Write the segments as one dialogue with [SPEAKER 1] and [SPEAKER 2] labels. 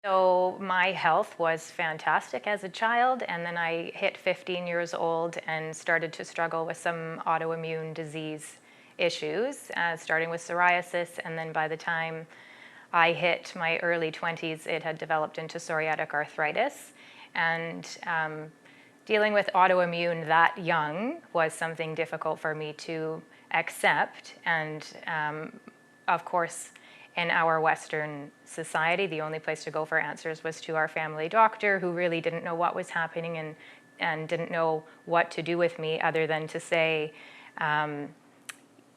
[SPEAKER 1] So my health was fantastic as a child, and then I hit 15 years old and started to struggle with some autoimmune disease issues, starting with psoriasis, and then by the time I hit my early 20s, it had developed into psoriatic arthritis. And dealing with autoimmune that young was something difficult for me to accept. And of course, in our Western society, the only place to go for answers was to our family doctor, who really didn't know what was happening and didn't know what to do with me other than to say,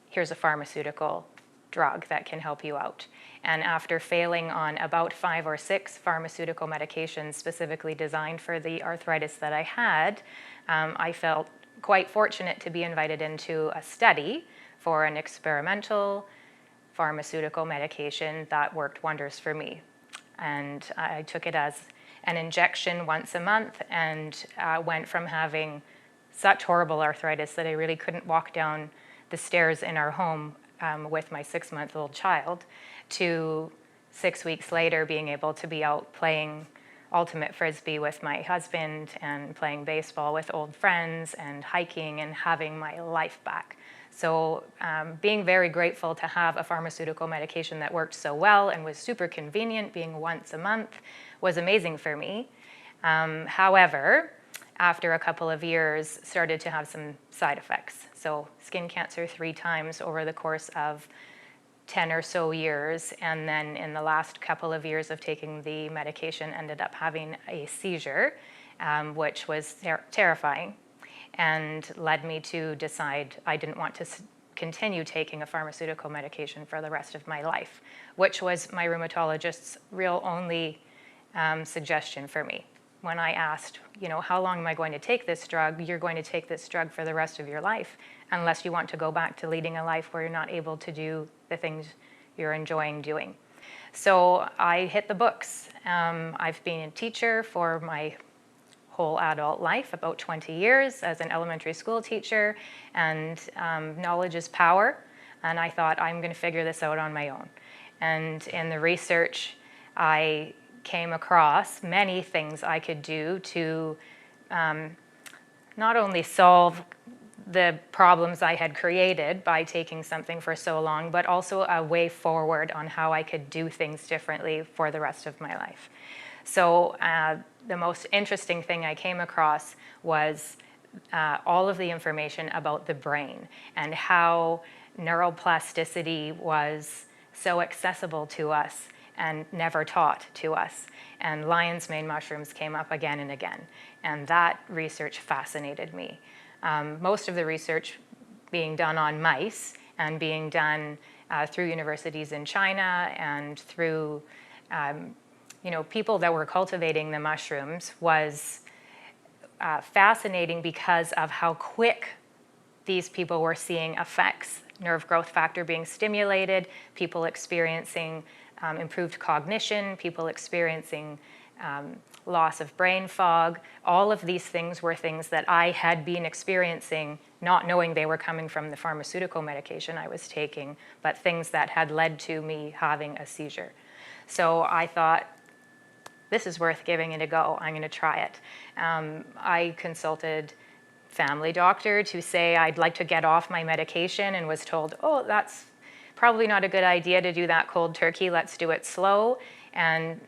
[SPEAKER 1] here's a pharmaceutical drug that can help you out. And after failing on about 5 or 6 pharmaceutical medications specifically designed for the arthritis that I had, I felt quite fortunate to be invited into a study for an experimental pharmaceutical medication that worked wonders for me. And I took it as an injection once a month and went from having such horrible arthritis that I really couldn't walk down the stairs in our home with my 6-month-old child to 6 weeks later being able to be out playing ultimate frisbee with my husband and playing baseball with old friends and hiking and having my life back. So being very grateful to have a pharmaceutical medication that worked so well and was super convenient, being once a month, was amazing for me. However, after a couple of years, started to have some side effects. So skin cancer 3 times over the course of 10 or so years, and then in the last couple of years of taking the medication, ended up having a seizure, which was terrifying, and led me to decide I didn't want to continue taking a pharmaceutical medication for the rest of my life, which was my rheumatologist's real only suggestion for me. When I asked, how long am I going to take this drug? You're going to take this drug for the rest of your life, unless you want to go back to leading a life where you're not able to do the things you're enjoying doing. So I hit the books. I've been a teacher for my whole adult life, about 20 years as an elementary school teacher, and knowledge is power. And I thought, I'm going to figure this out on my own. And in the research, I came across many things I could do to not only solve the problems I had created by taking something for so long, but also a way forward on how I could do things differently for the rest of my life. So the most interesting thing I came across was all of the information about the brain and how neuroplasticity was so accessible to us and never taught to us. And lion's mane mushrooms came up again and again. And that research fascinated me. Most of the research being done on mice and being done through universities in China and through people that were cultivating the mushrooms was fascinating because of how quick these people were seeing effects. Nerve growth factor being stimulated, people experiencing improved cognition, people experiencing loss of brain fog. All of these things were things that I had been experiencing, not knowing they were coming from the pharmaceutical medication I was taking, but things that had led to me having a seizure. So I thought, this is worth giving it a go. I'm going to try it. I consulted family doctor to say I'd like to get off my medication and was told, oh, that's probably not a good idea to do that cold turkey. Let's do it slow. And,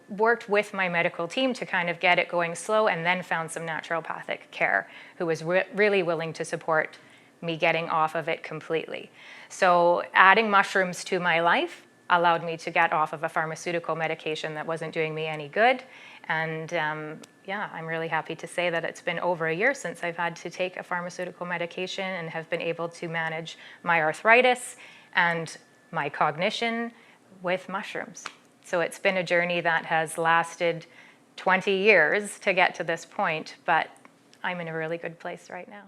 [SPEAKER 1] worked with my medical team to kind of get it going slow, and then found some naturopathic care who was really willing to support me getting off of it completely. So adding mushrooms to my life allowed me to get off of a pharmaceutical medication that wasn't doing me any good. And I'm really happy to say that it's been over a year since I've had to take a pharmaceutical medication and have been able to manage my arthritis and my cognition with mushrooms. So it's been a journey that has lasted 20 years to get to this point, but I'm in a really good place right now.